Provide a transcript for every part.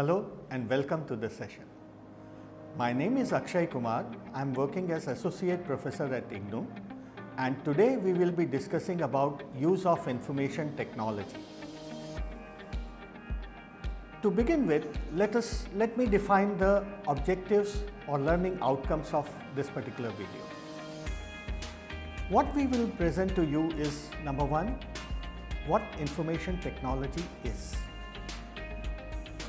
Hello and welcome to this session. My name is Akshay Kumar. I am working as Associate Professor at IGNOU, and today we will be discussing about use of information technology. To begin with, let me define the objectives or learning outcomes of this particular video. What we will present to you is, number one, what information technology is.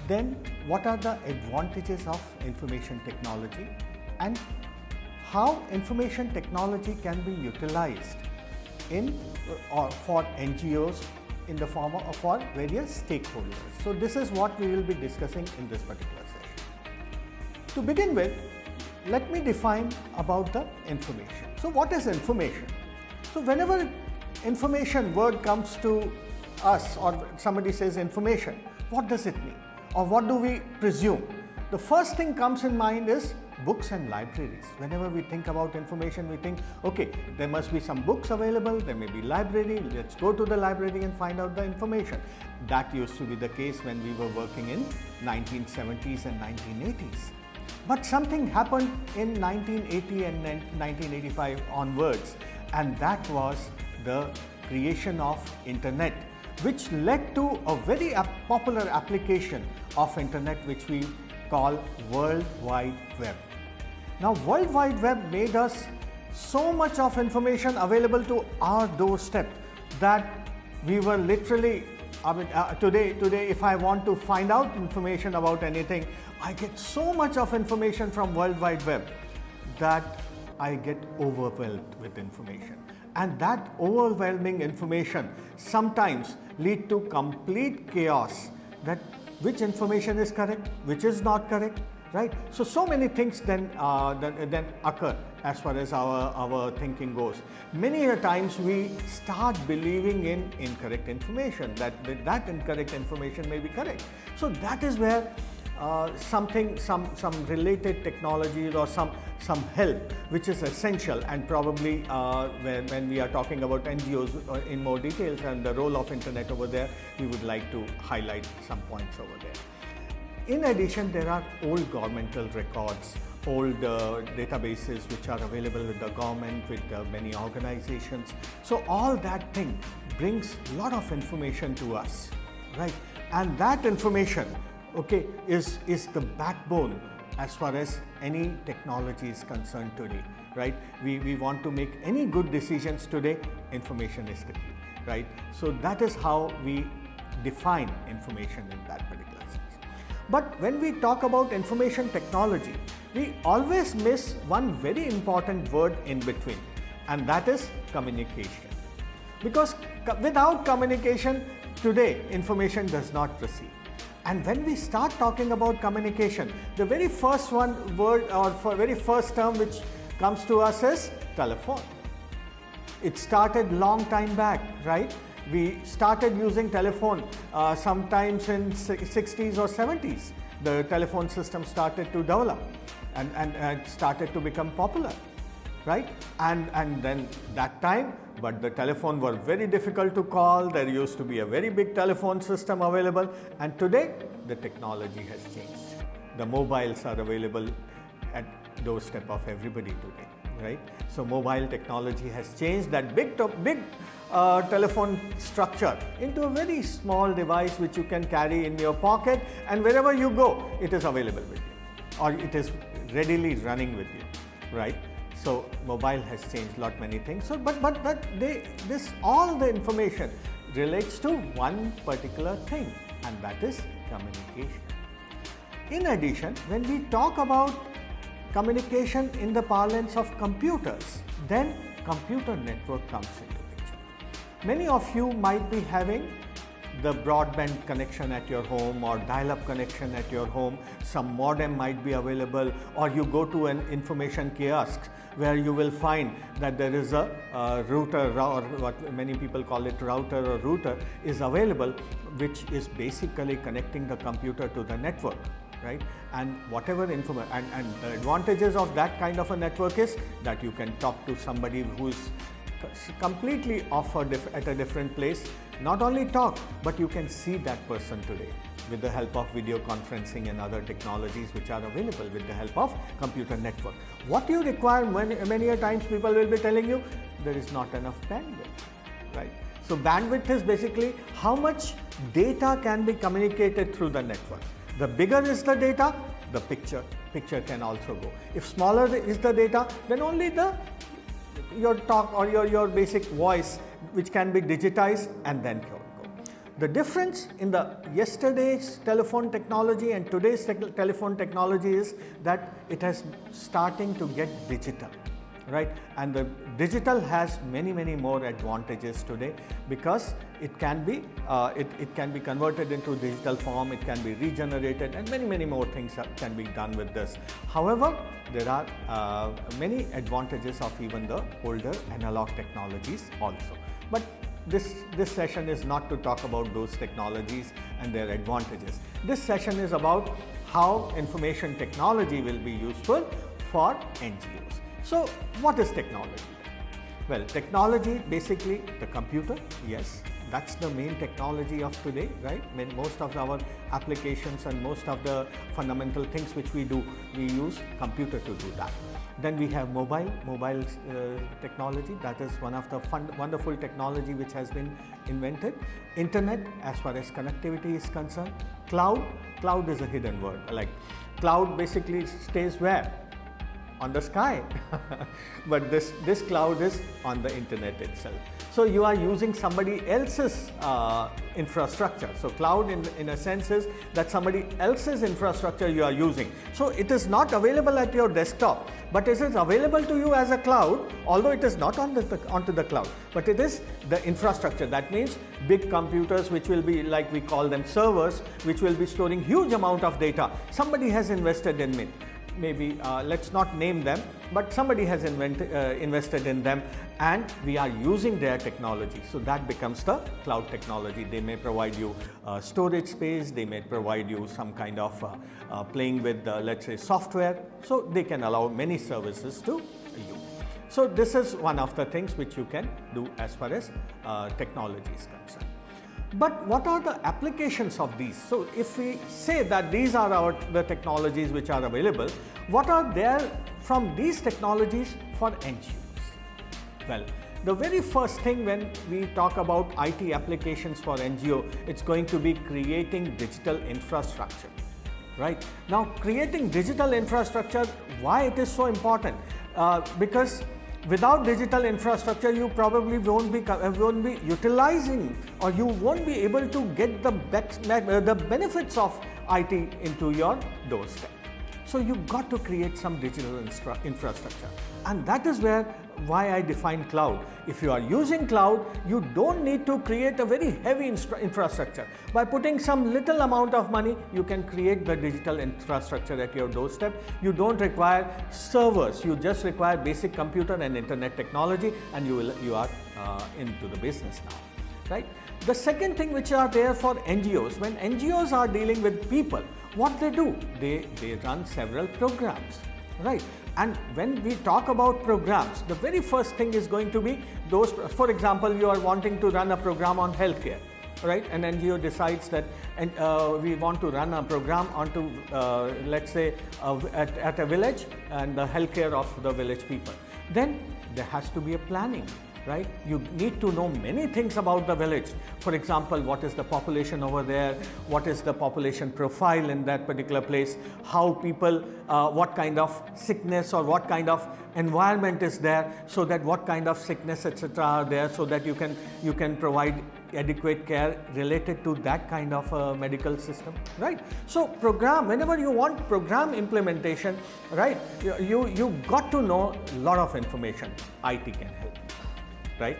Then, what are the advantages of information technology and how information technology can be utilized in or for NGOs in the form of for various stakeholders. So, this is what we will be discussing in this particular session. To begin with, let me define about the information. So, what is information? So, whenever information word comes to us or somebody says information, what does it mean? Or what do we presume? The first thing comes in mind is books and libraries. Whenever we think about information, we think, okay, there must be some books available, there may be library, let's go to the library and find out the information. That used to be the case when we were working in 1970s and 1980s. But something happened in 1980 and 1985 onwards, and that was the creation of internet, which led to a very popular application of internet which we call World Wide Web. Now, World Wide Web made us so much of information available to our doorstep that we were literally, today if I want to find out information about anything, I get so much of information from World Wide Web that I get overwhelmed with information. And that overwhelming information sometimes lead to complete chaos, that which information is correct, which is not correct, right? So many things then occur as far as our thinking goes. Many a times we start believing in incorrect information, that incorrect information may be correct. So that is where some related technologies or some help which is essential, and probably when we are talking about NGOs in more details and the role of internet over there, we would like to highlight some points over there. In addition, there are old governmental records, old databases which are available with the government, with many organizations. So all that thing brings a lot of information to us, right? And that information, okay, is the backbone as far as any technology is concerned today, right? We want to make any good decisions today, information is the key, right? So that is how we define information in that particular sense. But when we talk about information technology, we always miss one very important word in between, and that is communication. Because without communication, today information does not proceed. And when we start talking about communication, the very first very first term which comes to us is telephone. It started long time back, right? We started using telephone sometimes in 60s or 70s. The telephone system started to develop and started to become popular, right? And then that time, but the telephone were very difficult to call. There used to be a very big telephone system available, and today the technology has changed. The mobiles are available at doorstep of everybody today, right? So mobile technology has changed that big telephone structure into a very small device which you can carry in your pocket, and wherever you go, it is available with you, or it is readily running with you, right? So mobile has changed many things. So, but all the information relates to one particular thing, and that is communication. In addition, when we talk about communication in the parlance of computers, then computer network comes into picture. Many of you might be having the broadband connection at your home or dial-up connection at your home. Some modem might be available, or you go to an information kiosk where you will find that there is a router, or what many people call it router or router, is available, which is basically connecting the computer to the network, right? And whatever information, and the advantages of that kind of a network is that you can talk to somebody who is completely off at a different place. Not only talk, but you can see that person today. with the help of video conferencing and other technologies which are available with the help of computer network. What you require, many a times people will be telling you, there is not enough bandwidth, right? So bandwidth is basically how much data can be communicated through the network. The bigger is the data, the picture can also go. If smaller is the data, then only your talk or your basic voice, which can be digitized and then go. The difference in the yesterday's telephone technology and today's telephone technology is that it has starting to get digital, right? And the digital has many more advantages today, because it can be converted into digital form, it can be regenerated, and many more things can be done with this. However, there are many advantages of even the older analog technologies also. But this session is not to talk about those technologies and their advantages. This session is about how information technology will be useful for NGOs. So what is technology? Well, technology, basically the computer, yes, that's the main technology of today, right? Most of our applications and most of the fundamental things which we do, we use computer to do that. Then we have mobile technology, that is one of the wonderful technology which has been invented. Internet, as far as connectivity is concerned. Cloud is a hidden word, like cloud basically stays where? On the sky. But this cloud is on the internet itself. So you are using somebody else's infrastructure. So cloud in a sense is that somebody else's infrastructure you are using. So it is not available at your desktop, but it is available to you as a cloud, although it is not onto the cloud, but it is the infrastructure. That means big computers, which will be, like we call them, servers, which will be storing huge amount of data. Somebody has invested in it. Maybe let's not name them, but somebody has invested in them, and we are using their technology. So that becomes the cloud technology. They may provide you storage space, they may provide you some kind of playing with let's say software, so they can allow many services to you. So this is one of the things which you can do as far as technology is concerned. But what are the applications of these? So if we say that these are the technologies which are available, what are there from these technologies for NGOs? Well, the very first thing when we talk about IT applications for NGO, it's going to be creating digital infrastructure, right? Now, creating digital infrastructure, why it is so important? Because without digital infrastructure, you probably won't be utilizing, or you won't be able to get the benefits of IT into your doorstep. So you got to create some digital infrastructure, and that is why I define cloud. If you are using cloud, you don't need to create a very heavy infrastructure. By putting some little amount of money, you can create the digital infrastructure at your doorstep. You don't require servers, you just require basic computer and internet technology, and you are into the business now, right? The second thing which are there for NGOs, when NGOs are dealing with people, what they do? They run several programs, right? And when we talk about programs, the very first thing is going to be those, for example, you are wanting to run a program on healthcare, right? An NGO decides that we want to run a program onto, let's say, at a village, and the healthcare of the village people. Then there has to be a planning, right? You need to know many things about the village. For example, what is the population over there? What is the population profile in that particular place? How people, what kind of sickness or what kind of environment is there, so that what kind of sickness, etc. are there, so that you can provide adequate care related to that kind of medical system, right? So program, whenever you want program implementation, right, you got to know a lot of information. IT can help you, right?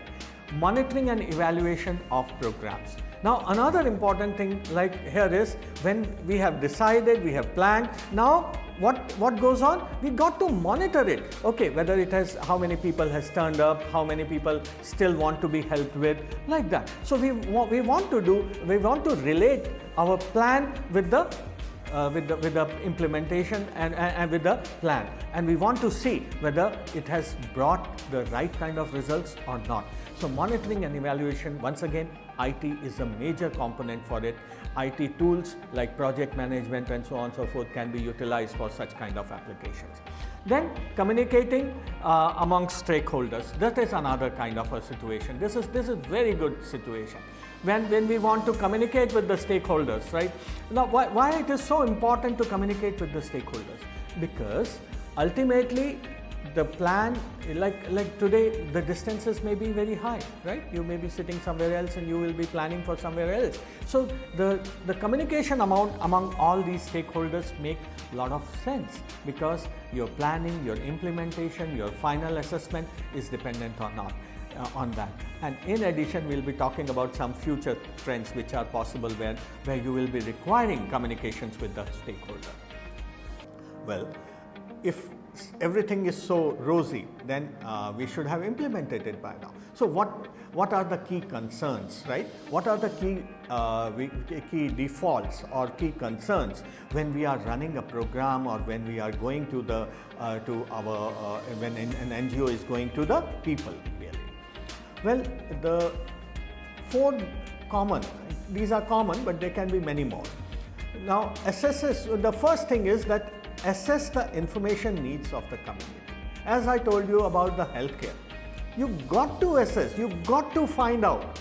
Monitoring and evaluation of programs. Now, another important thing like here is, when we have decided, we have planned, now what goes on? We got to monitor it. Okay, whether it has, how many people has turned up, how many people still want to be helped with, like that. So we want to relate our plan with the with the implementation and with the plan, and we want to see whether it has brought the right kind of results or not. So monitoring and evaluation, once again, IT is a major component for it. IT tools like project management and so on and so forth can be utilized for such kind of applications. Then communicating amongst stakeholders, that is another kind of a situation. This is very good situation. When we want to communicate with the stakeholders, right? Now, why it is so important to communicate with the stakeholders? Because ultimately, the plan, like today, the distances may be very high, right? You may be sitting somewhere else and you will be planning for somewhere else. So the communication among all these stakeholders make a lot of sense, because your planning, your implementation, your final assessment is dependent on that. And in addition, we'll be talking about some future trends which are possible where you will be requiring communications with the stakeholder. Well, if everything is so rosy, then we should have implemented it by now. So what are the key concerns, right? What are the key defaults or key concerns when we are running a program, or when we are going to the when an NGO is going to the people, really? Well, the four common, these are common, but there can be many more. Now, the first thing is that assess the information needs of the community. As I told you about the healthcare, you've got to assess, you've got to find out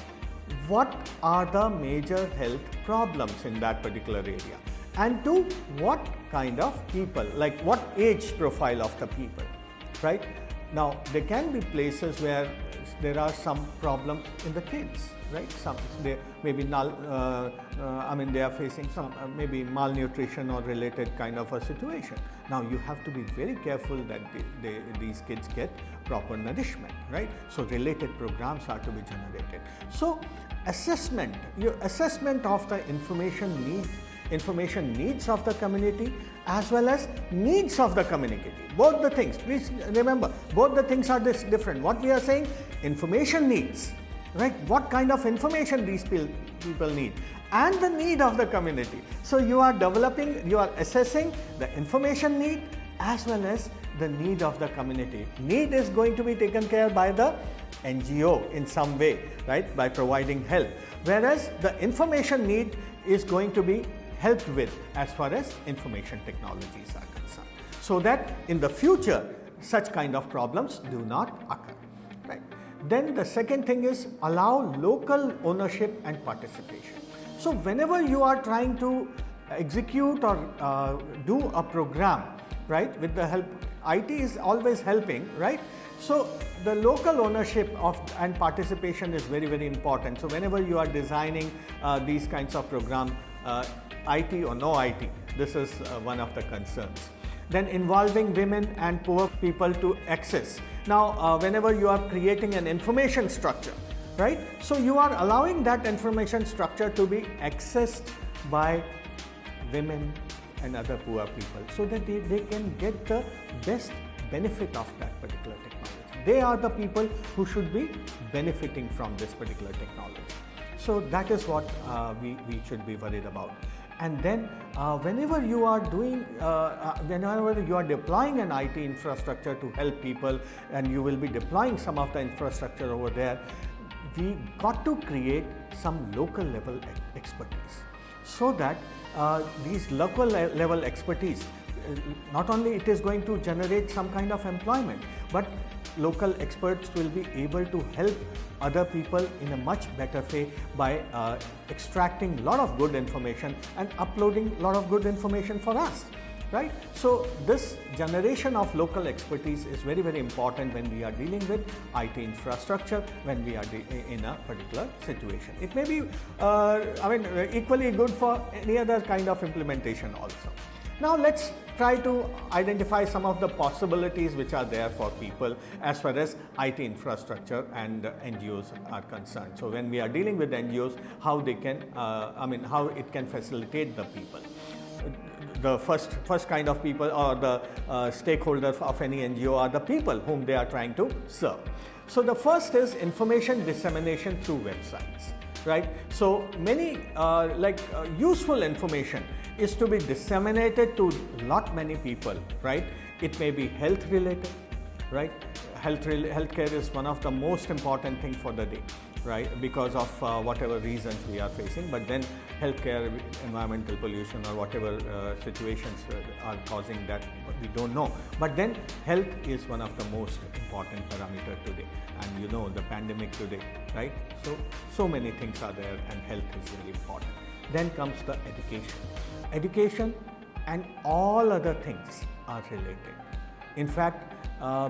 what are the major health problems in that particular area, and to what kind of people, like what age profile of the people, right? Now, there can be places where there are some problems in the kids, right? They maybe they are facing some maybe malnutrition or related kind of a situation. Now, you have to be very careful that these kids get proper nourishment, right? So related programs are to be generated. So your assessment of the information needs of the community as well as needs of the community. Both the things, please remember, both the things are different. What we are saying, information needs, right? What kind of information these people need, and the need of the community. So you are assessing the information need as well as the need of the community. Need is going to be taken care by the NGO in some way, right? By providing help. Whereas the information need is going to be helped with as far as information technologies are concerned, so that in the future such kind of problems do not occur, right? Then the second thing is allow local ownership and participation. So whenever you are trying to execute or do a program, right, with the help, IT is always helping, right? So the local ownership and participation is very, very important. So whenever you are designing these kinds of programs, IT or no IT, this is one of the concerns. Then involving women and poor people to access. Now, whenever you are creating an information structure, right? So you are allowing that information structure to be accessed by women and other poor people, so that they can get the best benefit of that particular technology. They are the people who should be benefiting from this particular technology. So that is what we should be worried about. And then whenever you are deploying an IT infrastructure to help people, and you will be deploying some of the infrastructure over there, we got to create some local level expertise, so that these local level expertise, not only it is going to generate some kind of employment, but local experts will be able to help other people in a much better way by extracting a lot of good information and uploading a lot of good information for us, right? So this generation of local expertise is very, very important when we are dealing with IT infrastructure, when we are in a particular situation. It may be equally good for any other kind of implementation also. Now let's try to identify some of the possibilities which are there for people as far as IT infrastructure and NGOs are concerned. So when we are dealing with NGOs, how they can, how it can facilitate the people. The first kind of people, or the stakeholders of any NGO, are the people whom they are trying to serve. So the first is information dissemination through websites. right? So many useful information is to be disseminated to many people, right? It may be health related, right? Healthcare is one of the most important thing for the day, right? Because of whatever reasons we are facing, but then healthcare, environmental pollution, or whatever situations are causing that, we don't know. But then health is one of the most important parameter today, and you know the pandemic today, right? So many things are there, and health is really important. Then comes the education and all other things are related. In fact,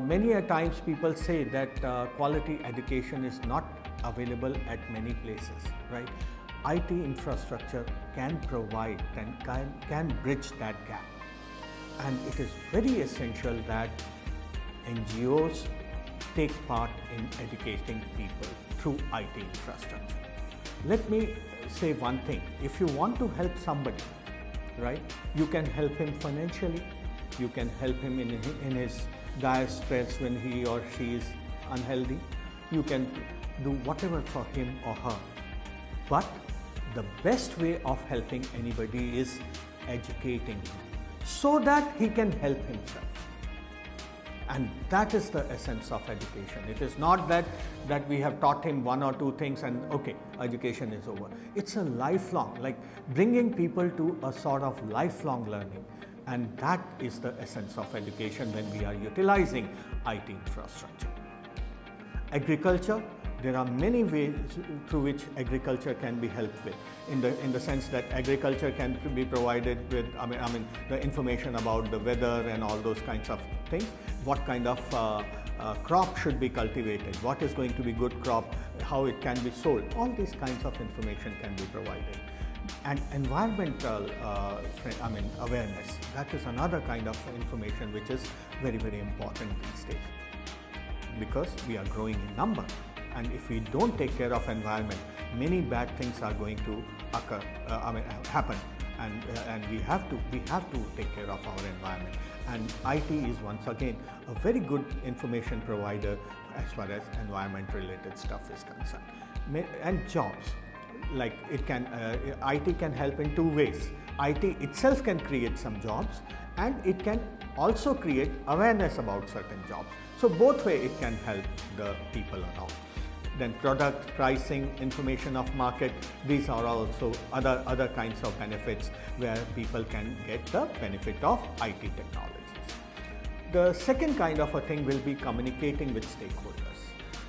many a times people say that quality education is not available at many places, right? IT infrastructure can provide and can bridge that gap. And it is very essential that NGOs take part in educating people through IT infrastructure. Let me say one thing. If you want to help somebody, right, you can help him financially, you can help him in his dire stress when he or she is unhealthy, you can do whatever for him or her. But the best way of helping anybody is educating him so that he can help himself. And that is the essence of education. It is not that we have taught him one or two things and okay, education is over. It's a lifelong, like bringing people to a sort of lifelong learning. And that is the essence of education when we are utilizing IT infrastructure. Agriculture, there are many ways through which agriculture can be helped with, in the sense that agriculture can be provided with, the information about the weather and all those kinds of things. What kind of crop should be cultivated, what is going to be good crop, how it can be sold, all these kinds of information can be provided. And environmental awareness, that is another kind of information which is very, very important these days, because we are growing in number, and if we don't take care of environment, many bad things are going to happen, and we have to take care of our environment. And IT is once again a very good information provider as far as environment related stuff is concerned. And jobs, like IT can help in two ways. IT itself can create some jobs, and it can also create awareness about certain jobs. So both ways it can help the people around. Then product, pricing, information of market, these are also other kinds of benefits where people can get the benefit of IT technologies. The second kind of a thing will be communicating with stakeholders.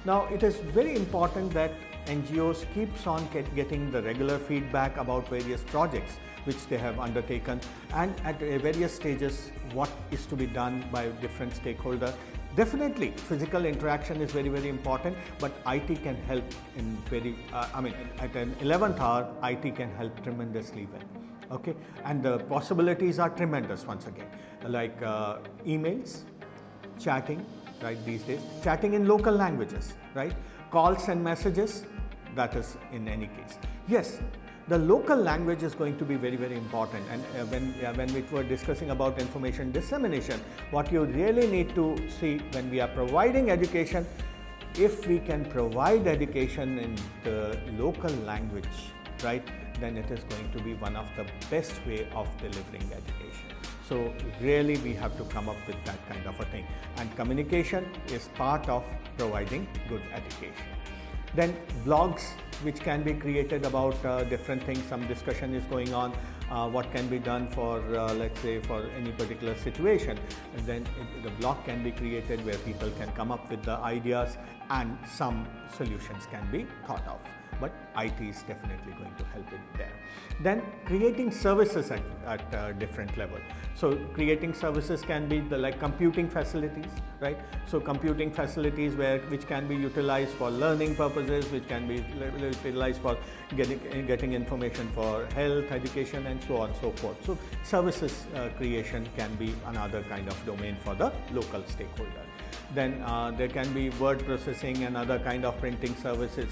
Now, it is very important that NGOs keeps on getting the regular feedback about various projects which they have undertaken, and at various stages what is to be done by different stakeholders. Definitely, physical interaction is very, very important, but IT can help in at an 11th hour, IT can help tremendously well. Okay, and the possibilities are tremendous once again, like emails, chatting, right, these days, chatting in local languages, right, calls and messages, that is in any case. Yes, the local language is going to be very, very important, and when we were discussing about information dissemination, what you really need to see when we are providing education, if we can provide education in the local language, right, then it is going to be one of the best way of delivering education. So really we have to come up with that kind of a thing, and communication is part of providing good education. Then blogs which can be created about different things, some discussion is going on, what can be done for let's say for any particular situation, and then the blog can be created where people can come up with the ideas and some solutions can be thought of. But IT is definitely going to help it there. Then creating services at different level. So creating services can be like computing facilities, right? So computing facilities which can be utilized for learning purposes, which can be utilized for getting information for health, education, and so on and so forth. So services creation can be another kind of domain for the local stakeholder. Then there can be word processing and other kind of printing services,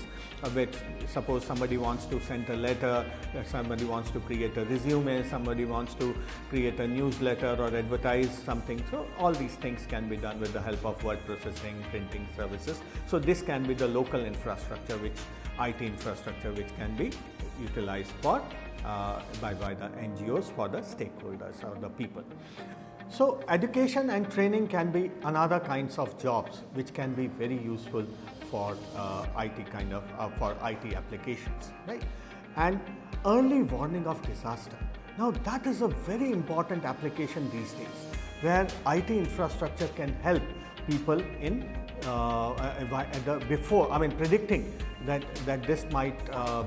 which suppose somebody wants to send a letter, somebody wants to create a resume, somebody wants to create a newsletter or advertise something. So all these things can be done with the help of word processing, printing services. So this can be the local infrastructure which IT infrastructure which can be utilized for by the NGOs for the stakeholders or the people. So education and training can be another kinds of jobs which can be very useful for for IT applications, right? And early warning of disaster. Now that is a very important application these days, where IT infrastructure can help people in predicting that this might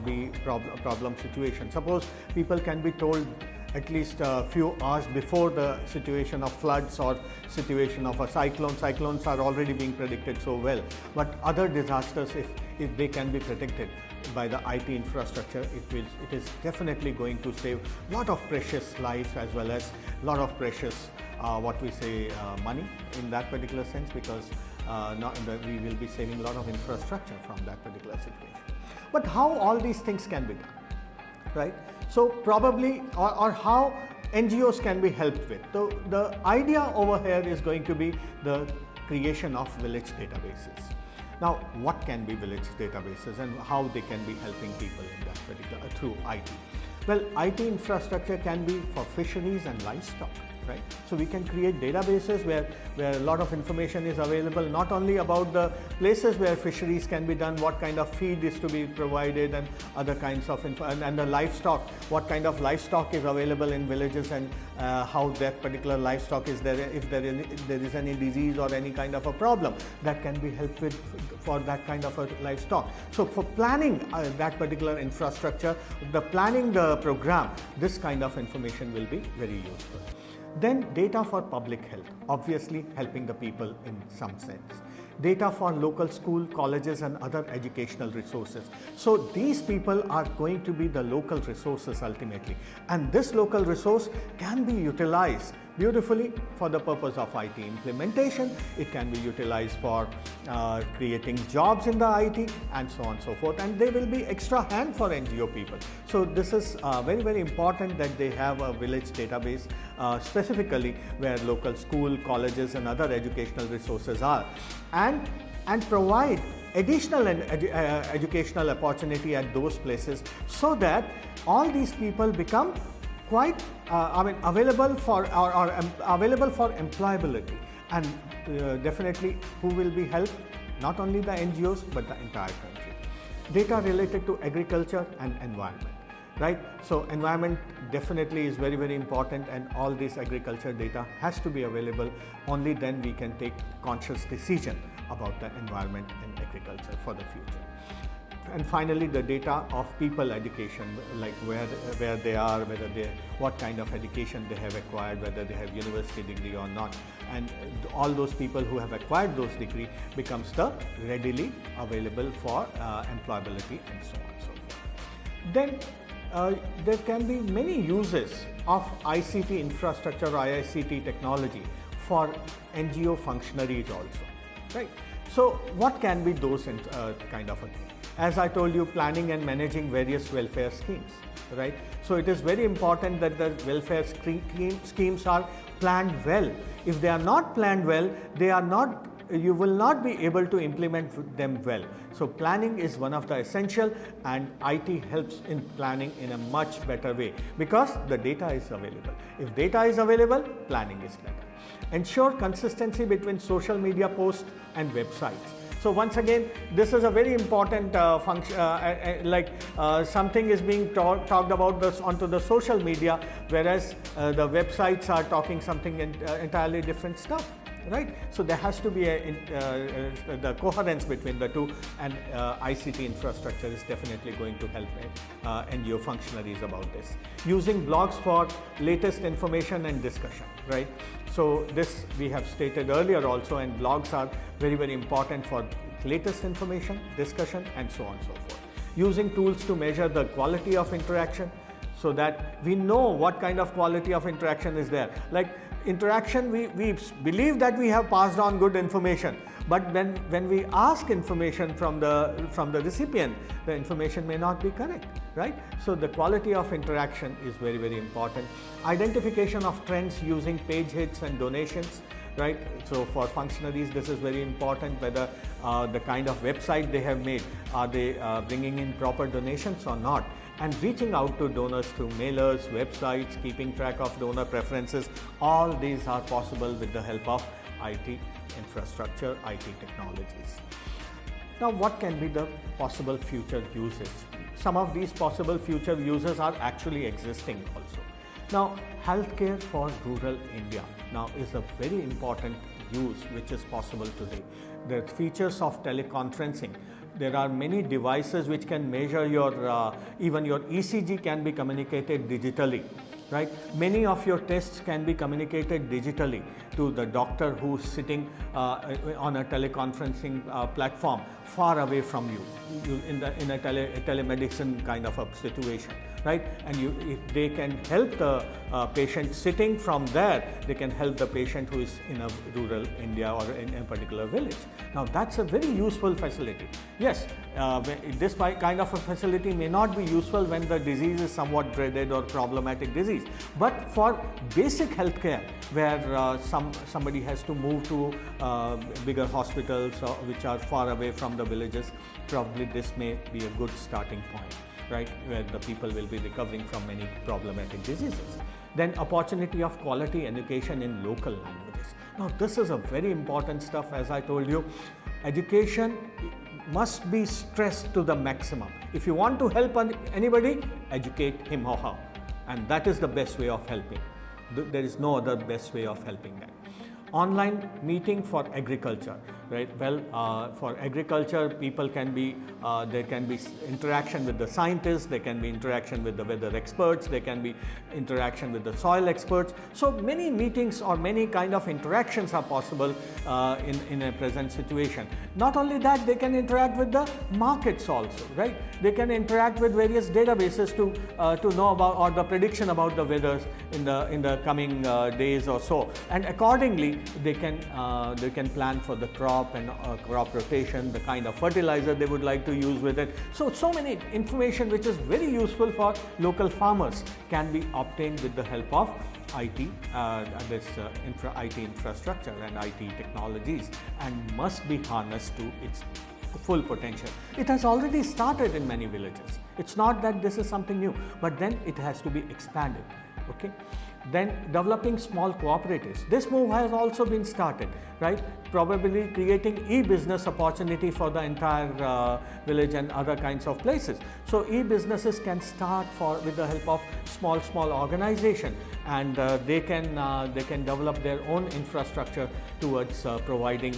be problem situation. Suppose people can be told at least a few hours before the situation of floods or situation of a cyclone. Cyclones are already being predicted so well, but other disasters, if they can be predicted by the IT infrastructure, it is definitely going to save a lot of precious lives as well as a lot of precious money in that particular sense, because we will be saving a lot of infrastructure from that particular situation. But how all these things can be done, right? So probably, or how NGOs can be helped with. So the idea over here is going to be the creation of village databases. Now, what can be village databases and how they can be helping people in that particular through IT? Well, IT infrastructure can be for fisheries and livestock, right? So we can create databases where a lot of information is available, not only about the places where fisheries can be done, what kind of feed is to be provided, and other kinds of info, and the livestock, what kind of livestock is available in villages, and how that particular livestock is there, if there is any disease or any kind of a problem that can be helped with for that kind of a livestock. So for planning that particular infrastructure, planning the program, this kind of information will be very useful. Then data for public health, obviously helping the people in some sense. Data for local school, colleges and other educational resources. So these people are going to be the local resources ultimately, and this local resource can be utilized beautifully for the purpose of IT implementation. It can be utilized for creating jobs in the IT and so on and so forth, and they will be extra hand for NGO people. So this is very, very important that they have a village database specifically where local school, colleges and other educational resources are, and provide additional educational opportunity at those places, so that all these people become quite available for available for employability, and definitely who will be helped, not only the NGOs but the entire country. Data related to agriculture and environment, right? So environment definitely is very, very important, and all this agriculture data has to be available. Only then we can take conscious decision about the environment and agriculture for the future. And finally, the data of people education, like where they are, what kind of education they have acquired, whether they have university degree or not, and all those people who have acquired those degree becomes the readily available for employability and so on and so forth. Then there can be many uses of ICT infrastructure or ICT technology for NGO functionaries also, right? So what can be those kind of a thing? As I told you, planning and managing various welfare schemes, right? So it is very important that the welfare schemes are planned well. If they are not planned well, you will not be able to implement them well. So planning is one of the essential, and IT helps in planning in a much better way because the data is available. If data is available, planning is better. Ensure consistency between social media posts and websites. So once again, this is a very important function, something is being talked about onto the social media, whereas the websites are talking something entirely different stuff, right? So there has to be the coherence between the two, and ICT infrastructure is definitely going to help NGO functionaries about this. Using blogs for latest information and discussion, right? So this we have stated earlier also, and blogs are very, very important for latest information, discussion and so on and so forth. Using tools to measure the quality of interaction, so that we know what kind of quality of interaction is there. Like interaction, we believe that we have passed on good information, but when we ask information from the recipient, the information may not be correct, right? So the quality of interaction is very, very important. Identification of trends using page hits and donations, right? So for functionaries, this is very important, whether the kind of website they have made, are they bringing in proper donations or not? And reaching out to donors through mailers, websites, keeping track of donor preferences, all these are possible with the help of IT infrastructure, IT technologies. Now, what can be the possible future uses? Some of these possible future uses are actually existing also. Now, healthcare for rural India now is a very important use which is possible today. The features of teleconferencing. There are many devices which can measure your, even your ECG can be communicated digitally, right? Many of your tests can be communicated digitally to the doctor who's sitting on a teleconferencing platform far away from you, in a telemedicine kind of a situation, right? And if they can help the patient sitting from there, they can help the patient who is in a rural India or in a particular village. Now that's a very useful facility. Yes, this kind of a facility may not be useful when the disease is somewhat dreaded or problematic disease, but for basic healthcare where somebody has to move to bigger hospitals which are far away from the villages, probably this may be a good starting point, right, where the people will be recovering from many problematic diseases. Then opportunity of quality education in local languages. Now this is a very important stuff. As I told you, education must be stressed to the maximum. If you want to help anybody, educate him or her, and that is the best way of helping. There is no other best way of helping them. Online meeting for agriculture, right? Well, for agriculture, people can be, there can be interaction with the scientists, there can be interaction with the weather experts, there can be interaction with the soil experts. So many meetings or many kind of interactions are possible in a present situation. Not only that, they can interact with the markets also, right? They can interact with various databases to know about, or the prediction about the weathers in the coming days or so, and accordingly they can plan for the crop and crop rotation, the kind of fertilizer they would like to use with it. So many information which is very useful for local farmers can be obtained with the help of IT, IT infrastructure and IT technologies, and must be harnessed to its full potential. It has already started in many villages. It's not that this is something new, but then it has to be expanded. Okay. Then developing small cooperatives. This move has also been started, right? Probably creating e-business opportunity for the entire village and other kinds of places. So e-businesses can start with the help of small organization, and they can develop their own infrastructure towards providing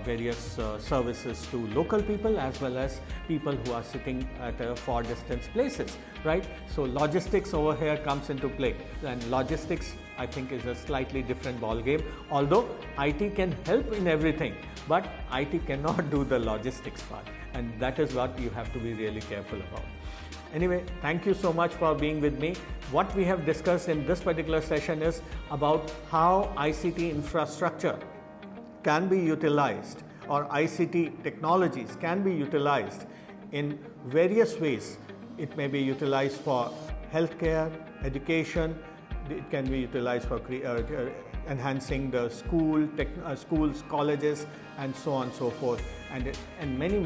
various services to local people as well as people who are sitting at far distance places, right? So logistics over here comes into play, and logistics I think is a slightly different ball game. Although IT can help in everything, but IT cannot do the logistics part, and that is what you have to be really careful about. Anyway, thank you so much for being with me. What we have discussed in this particular session is about how ICT infrastructure can be utilized, or ICT technologies can be utilized in various ways. It may be utilized for healthcare, education, it can be utilized for enhancing the schools, colleges, and so on and so forth, and many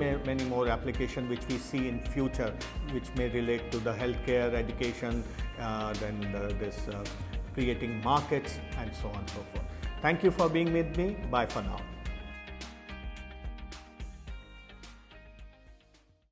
more applications which we see in future, which may relate to the healthcare, education, creating markets, and so on and so forth. Thank you for being with me. Bye for now.